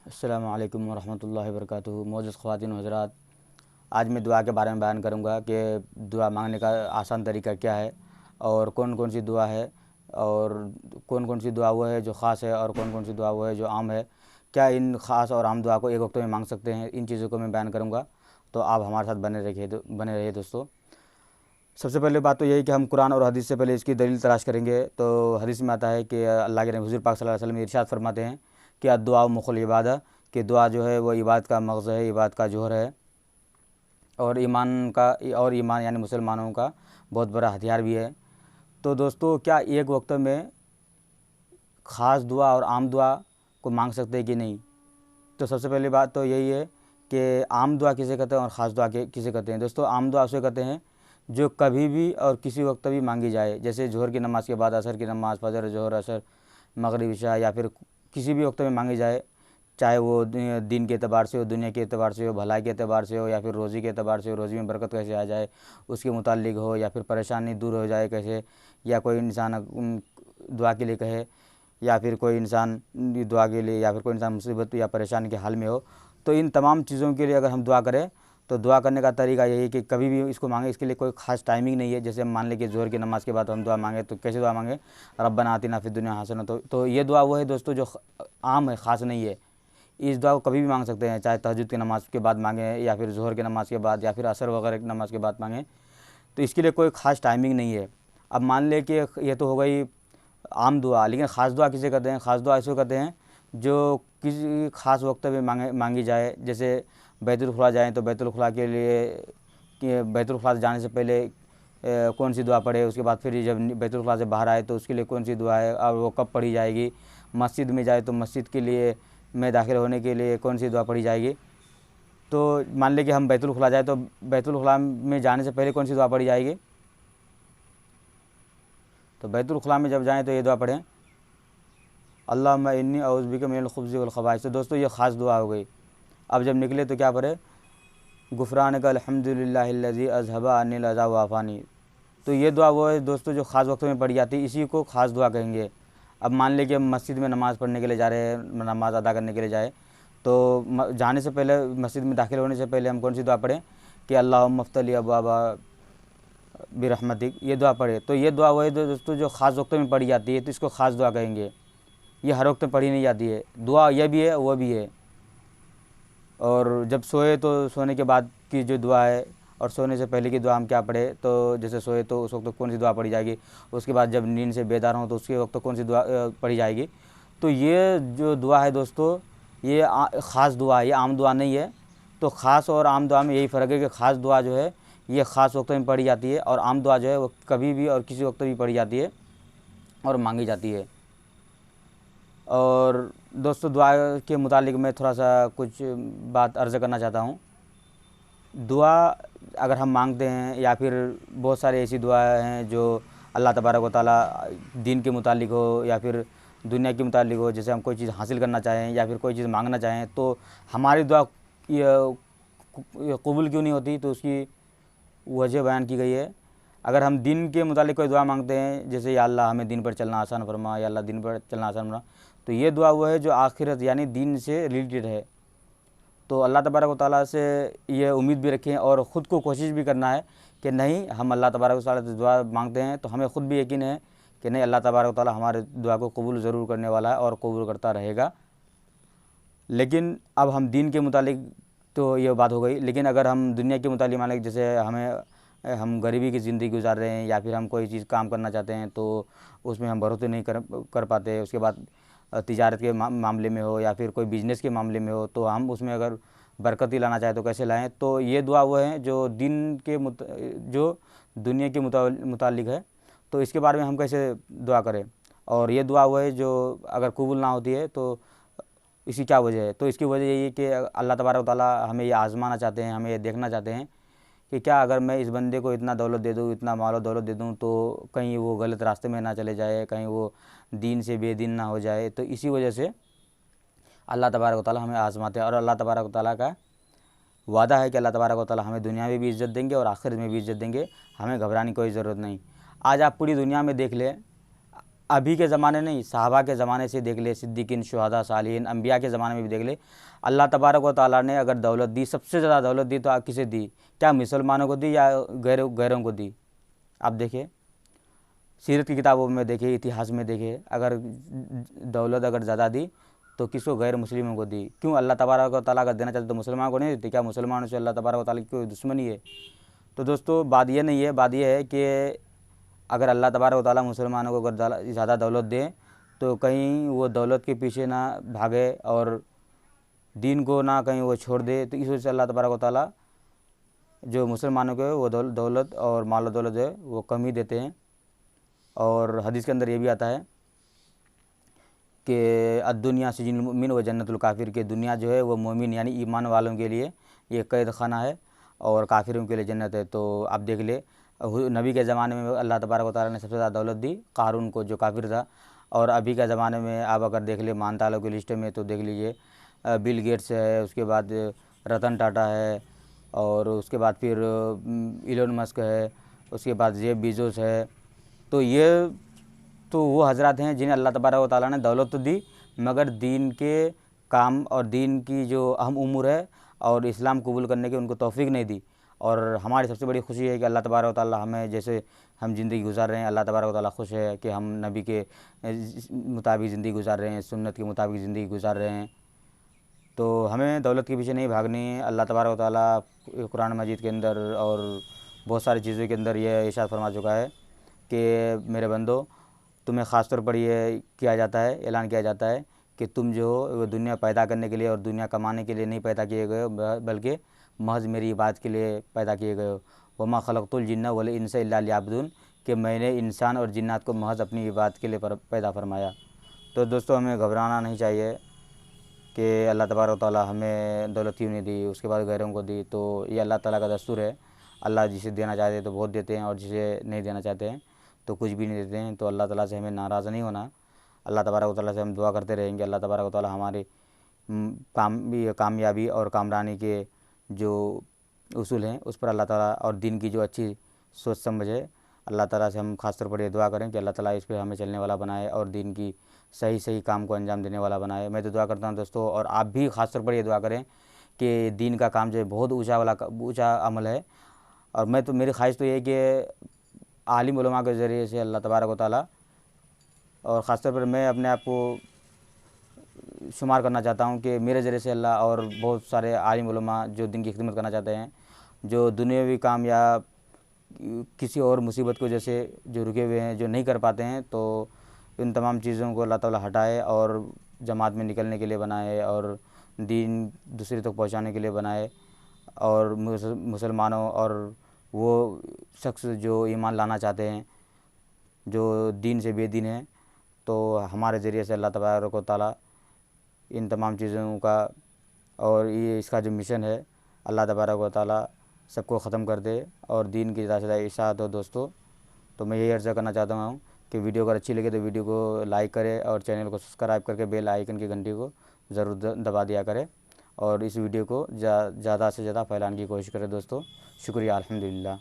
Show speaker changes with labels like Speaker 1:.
Speaker 1: अस्सलामु अलैकुम वरहमतुल्लाहि वबरकातुहू। मौजूद ख़वातीन व हज़रात, आज मैं दुआ के बारे में बयान करूँगा कि दुआ मांगने का आसान तरीका क्या है और कौन कौन सी दुआ है और कौन कौन सी दुआ वो है जो ख़ास है और कौन कौन सी दुआ वो है जो आम है। क्या इन ख़ास और आम दुआ को एक वक्त में मांग सकते हैं? इन चीज़ों को मैं बयान करूँगा, तो आप हमारे साथ बने रहिए दोस्तों। सबसे पहले बात तो यही कि हम कुरान और हदीस से पहले इसकी दलील तलाश करेंगे। तो हदीस में आता है कि अल्लाह के नबी हुज़ूर पाक सल्लल्लाहु अलैहि वसल्लम इरशाद फरमाते हैं कि अद्दुआ मुखुल इबादा, कि दुआ जो है वो इबादत का मग़ज़ है, इबादत का जौहर है और ईमान यानी मुसलमानों का बहुत बड़ा हथियार भी है। तो दोस्तों, क्या एक वक्त में ख़ास दुआ और आम दुआ को मांग सकते हैं कि नहीं? तो सबसे पहली बात तो यही है कि आम दुआ किसे कहते हैं और ख़ास दुआ किसे कहते हैं। दोस्तों, आम दुआ उसे कहते हैं जो कभी भी और किसी वक्त भी मांगी जाए, जैसे जोहर की नमाज़ के बाद, असर की नमाज़, फजर, जोहर, असर, मगरिब, इशा, या फिर किसी भी वक्त में मांगी जाए, चाहे वो दिन के एतबार से हो, दुनिया के एतबार से हो, भलाई के एतबार से हो, या फिर रोज़ी के एतबार से हो, रोज़ी में बरकत कैसे आ जाए उसके मुतालिक हो, या फिर परेशानी दूर हो जाए कैसे, या कोई इंसान दुआ के लिए कहे, या फिर कोई इंसान दुआ के लिए, या फिर कोई इंसान मुसीबत या परेशानी के हाल में हो। तो इन तमाम चीज़ों के लिए अगर हम दुआ करें तो दुआ करने का तरीका यही है कि कभी भी इसको मांगे, इसके लिए कोई ख़ास टाइमिंग नहीं है। जैसे हम मान लें कि ज़ोहर की नमाज़ के बाद हम दुआ मांगे, तो कैसे दुआ मांगे? रब्बना आतिना फिद दुनिया हसना। तो ये दुआ वो है दोस्तों जो आम है, ख़ास नहीं है। इस दुआ को कभी भी मांग सकते हैं, चाहे तहज्जुद की नमाज़ के बाद मांगे, या फिर ज़ोहर की नमाज़ के बाद, या फिर असर वगैरह की नमाज़ के बाद मांगे। तो इसके लिए कोई ख़ास टाइमिंग नहीं है। अब मान लें कि ये तो हो गई आम दुआ, लेकिन ख़ास दुआ किसे कहते हैं? ख़ास दुआ इसको कहते हैं जो किसी ख़ास वक्त में मांगी जाए। जैसे बैतुल खुला जाएँ तो बैतुल खुला के लिए कि बैतुल खुला जाने से पहले कौन सी दुआ पढ़े, उसके बाद फिर जब बैतुल खुला से बाहर आए तो उसके लिए कौन सी दुआ है और वो कब पढ़ी जाएगी। मस्जिद में जाए तो मस्जिद के लिए में दाखिल होने के लिए कौन सी दुआ पढ़ी जाएगी। तो मान लें कि हम बैतुल खुला जाए तो बैतुल खुला में जाने से पहले कौन सी दुआ पढ़ी जाएगी? तो बैतुल खुला में जब जाएँ तो ये दुआ पढ़ें, अल्लाहुम्मा इन्नी औज़ु बिका मिनल खुब्ज़ि वल ख़बाइस। तो दोस्तों, ये ख़ास दुआ हो गई। अब जब निकले तो क्या पढ़े? गुफ़रानका अल्हम्दुलिल्लाहिल्लज़ी अज़हबा अन्निल अज़ा व आफ़ानी। तो ये दुआ वो है दोस्तों जो ख़ास वक्त में पढ़ी जाती है, इसी को ख़ास दुआ कहेंगे। अब मान लें कि हम मस्जिद में नमाज़ पढ़ने के लिए जा रहे हैं, नमाज़ अदा करने के लिए जाए, तो जाने से पहले, मस्जिद में दाखिल होने से पहले हम कौन सी दुआ पढ़ें कि अल्लाहुम्मा फ़्तली अबवाबा बिरहमतिक, ये दुआ पढ़े। तो ये दुआ वो है दोस्तों जो ख़ास वक्त में पढ़ी जाती है, तो इसको ख़ास दुआ कहेंगे। ये हर वक्त में पढ़ी नहीं जाती है। दुआ यह भी है, वो भी है। और जब सोए तो सोने के बाद की जो दुआ है और सोने से पहले की दुआ हम क्या पढ़े? तो जैसे सोए तो उस वक्त तो कौन सी दुआ पढ़ी जाएगी, उसके बाद जब नींद से बेदार हों तो उसके वक्त तो कौन सी दुआ पढ़ी जाएगी। तो ये जो दुआ है दोस्तों, ये ख़ास दुआ है, ये आम दुआ नहीं है। तो ख़ास और आम दुआ में यही फ़र्क है कि ख़ास दुआ जो है ये ख़ास वक्त में पढ़ी जाती है, और आम दुआ जो है वो कभी भी और किसी वक्त भी पढ़ी जाती है और मांगी जाती है। और दोस्तों, दुआ के मुतालिक मैं थोड़ा सा कुछ बात अर्ज़ करना चाहता हूँ। दुआ अगर हम मांगते हैं, या फिर बहुत सारी ऐसी दुआएं हैं जो अल्लाह तबारक व तआला दीन के मुतालिक हो या फिर दुनिया के मुतालिक हो, जैसे हम कोई चीज़ हासिल करना चाहें या फिर कोई चीज़ मांगना चाहें, तो हमारी दुआ कबूल क्यों नहीं होती? तो उसकी वजह बयान की गई है। अगर हम दीन के मुतालिक कोई दुआ मांगते हैं, जैसे या अल्लाह हमें दीन पर चलना आसान फरमा, या अल्लाह दीन पर चलना आसान फरमा, तो ये दुआ वो है जो आखिरत यानी दीन से रिलेटेड है। तो अल्लाह तबारक व तआला से ये उम्मीद भी रखें और ख़ुद को कोशिश भी करना है कि नहीं, हम अल्लाह तबारक व तआला से दुआ मांगते हैं तो हमें ख़ुद भी यकीन है कि नहीं, अल्लाह तबारक व तआला हमारे दुआ को कबूल ज़रूर करने वाला है और कबूल करता रहेगा। लेकिन अब हम दीन के मुतालिक तो ये बात हो गई, लेकिन अगर हम दुनिया के मुतालिक मान लें, जैसे हम गरीबी की ज़िंदगी गुजार रहे हैं, या फिर हम कोई चीज़ काम करना चाहते हैं तो उसमें हम बढ़ोतरी नहीं कर पाते, उसके बाद तिजारत के मामले में हो या फिर कोई बिज़नेस के मामले में हो, तो हम उसमें अगर बरकती लाना चाहें तो कैसे लाएं? तो ये दुआ वो है जो जो दुनिया के मुतालिक है, तो इसके बारे में हम कैसे दुआ करें? और ये दुआ वो है जो अगर कबूल ना होती है तो इसकी क्या वजह है? तो इसकी वजह यही है कि अल्लाह तबारक व तआला हमें ये आज़माना चाहते हैं, हमें ये देखना चाहते हैं कि क्या अगर मैं इस बंदे को इतना दौलत दे दूँ, इतना माल दौलत दे दूँ, तो कहीं वो गलत रास्ते में ना चले जाए, कहीं वो दीन से बेदीन ना हो जाए। तो इसी वजह से अल्लाह तबारक व तआला हमें आज़माते हैं, और अल्लाह तबारक व तआला का वादा है कि अल्लाह तबारक व तआला हमें दुनिया में भी इज़्ज़त देंगे और आखिरत में भी इज़्ज़त देंगे। हमें घबराने की कोई ज़रूरत नहीं। आज आप पूरी दुनिया में देख लें, अभी के ज़माने नहीं, सहाबा के ज़माने से देख ले, सिद्दीकीन, शुहदा, सालिहीन, अम्बिया के ज़माने में भी देख ले, अल्लाह तबारक व तआला ने अगर दौलत दी, सबसे ज़्यादा दौलत दी तो किसे दी? क्या मुसलमानों को दी या गैरों को दी? आप देखिए, सीरत की किताबों में देखिए, इतिहास में देखिए, अगर दौलत अगर ज़्यादा दी तो किसको? गैर मुस्लिमों को दी। क्यों? अल्लाह तबारक व तआला अगर देना चाहते तो मुसलमानों को नहीं देते क्या? मुसलमानों से अल्लाह तबारक व तआला की कोई दुश्मनी है? तो दोस्तों बात ये नहीं है, बात ये है कि अगर अल्लाह तबारक व तआला मुसलमानों को अगर ज़्यादा दौलत दे तो कहीं वो दौलत के पीछे ना भागे और दीन को ना कहीं वो छोड़ दे। तो इस वजह से अल्लाह तबारक व तआला जो मुसलमानों को वो दौलत और माल दौलत है वो कम ही देते हैं। और हदीस के अंदर ये भी आता है कि अद्दुनिया सिजिनुल मुमिन व जन्नतुल काफिर, के दुनिया जो है वो मोमिन यानी ईमान वालों के लिए ये कैद खाना है और काफिरों के लिए जन्नत है। तो आप देख ले, नबी के ज़माने में अल्लाह तबारक व तआला ने सबसे ज़्यादा दौलत दी कारून को, जो काफिर था। और अभी के ज़माने में आप अगर देख ले मानतालों की लिस्ट में तो देख लीजिए, बिल गेट्स है, उसके बाद रतन टाटा है, और उसके बाद फिर इलोन मस्क है, उसके बाद जेफ बीजोस है। तो ये तो वो हजरत हैं जिन्हें अल्लाह तबारक व तआला ने दौलत तो दी, मगर दीन के काम और दीन की जो अहम उमूर है और इस्लाम कबूल करने की उनको तौफीक नहीं दी। और हमारी सबसे बड़ी खुशी है कि अल्लाह तबारक व तआला हमें, जैसे हम ज़िंदगी गुजार रहे हैं, अल्लाह तबारक व तआला खुश है कि हम नबी के मुताबिक ज़िंदगी गुजार रहे हैं, सुन्नत के मुताबिक ज़िंदगी गुजार रहे हैं। तो हमें दौलत के पीछे नहीं भागनी है। अल्लाह तबारक व तआला कुरान मजीद के अंदर और बहुत सारी चीज़ों के अंदर यह इरशाद फरमा चुका है कि मेरे बंदो, तुम्हें ख़ास तौर पर यह किया जाता है, ऐलान किया जाता है कि तुम जो हो वो दुनिया पैदा करने के लिए और दुनिया कमाने के लिए नहीं पैदा किए गए हो, बल्कि महज मेरी इबादत के लिए पैदा किए गए हो। वमा खलक़तुल जिन्ना वल इंसा इल्ला लियअबुदून, कि मैंने इंसान और जिन्नात को महज अपनी इबादत के लिए पैदा फरमाया। तो दोस्तों हमें घबराना नहीं चाहिए कि अल्लाह तबारक व तआला हमें दौलत क्यों नहीं दी, उसके बाद गैरों को दी। तो ये अल्लाह ताला का दस्तूर है। अल्लाह जिसे देना चाहते हैं तो बहुत देते हैं और जिसे नहीं देना चाहते हैं तो कुछ भी नहीं देते हैं। तो अल्लाह ताला से हमें नाराज़ नहीं होना। अल्लाह तबारक व तआला से हम दुआ करते रहेंगे, अल्लाह तबारक व तआला हमारी कामयाबी और कामरानी के जो उसूल हैं उस पर अल्लाह ताला और दीन की जो अच्छी सोच समझ है, अल्लाह ताला से हम खास तौर पर ये दुआ करें कि अल्लाह ताला इस पर हमें चलने वाला बनाए और दीन की सही सही काम को अंजाम देने वाला बनाए। मैं तो दुआ करता हूँ दोस्तों, और आप भी खास तौर पर ये दुआ करें कि दीन का काम जो है बहुत ऊँचा अमल है। और मैं तो, मेरी ख्वाहिश तो ये है कि आलिम उलमा के ज़रिए से अल्लाह तबारक व तआला, और ख़ास तौर पर मैं अपने आप को शुमार करना चाहता हूँ कि मेरे ज़रिए से अल्लाह और बहुत सारे आलिम उलमा जो दिन की खिदमत करना चाहते हैं, जो दुनियावी काम या किसी और मुसीबत की वजह से जो रुके हुए हैं, जो नहीं कर पाते हैं, तो इन तमाम चीज़ों को अल्लाह ताला हटाए और जमात में निकलने के लिए बनाए और दीन दूसरे तक पहुँचाने के लिए बनाए। और मुसलमानों और वो शख्स जो ईमान लाना चाहते हैं, जो दीन से बेदीन है, तो हमारे ज़रिए से अल्लाह तबारक व तआला इन तमाम चीज़ों का और ये इसका जो मिशन है अल्लाह तबारक व तआला सबको ख़त्म कर दे और दीन की ज़्यादा से ज़्यादा इशाअत हो दोस्तों। तो मैं यही अर्ज़ा करना चाहता हूँ कि वीडियो अगर अच्छी लगे तो वीडियो को लाइक करें और चैनल को सब्सक्राइब करके बेल आइकन की घंटी को ज़रूर दबा दिया करें और इस वीडियो को ज़्यादा से ज़्यादा फैलाने की कोशिश करें दोस्तों। शुक्रिया, अल्हम्दुलिल्लाह।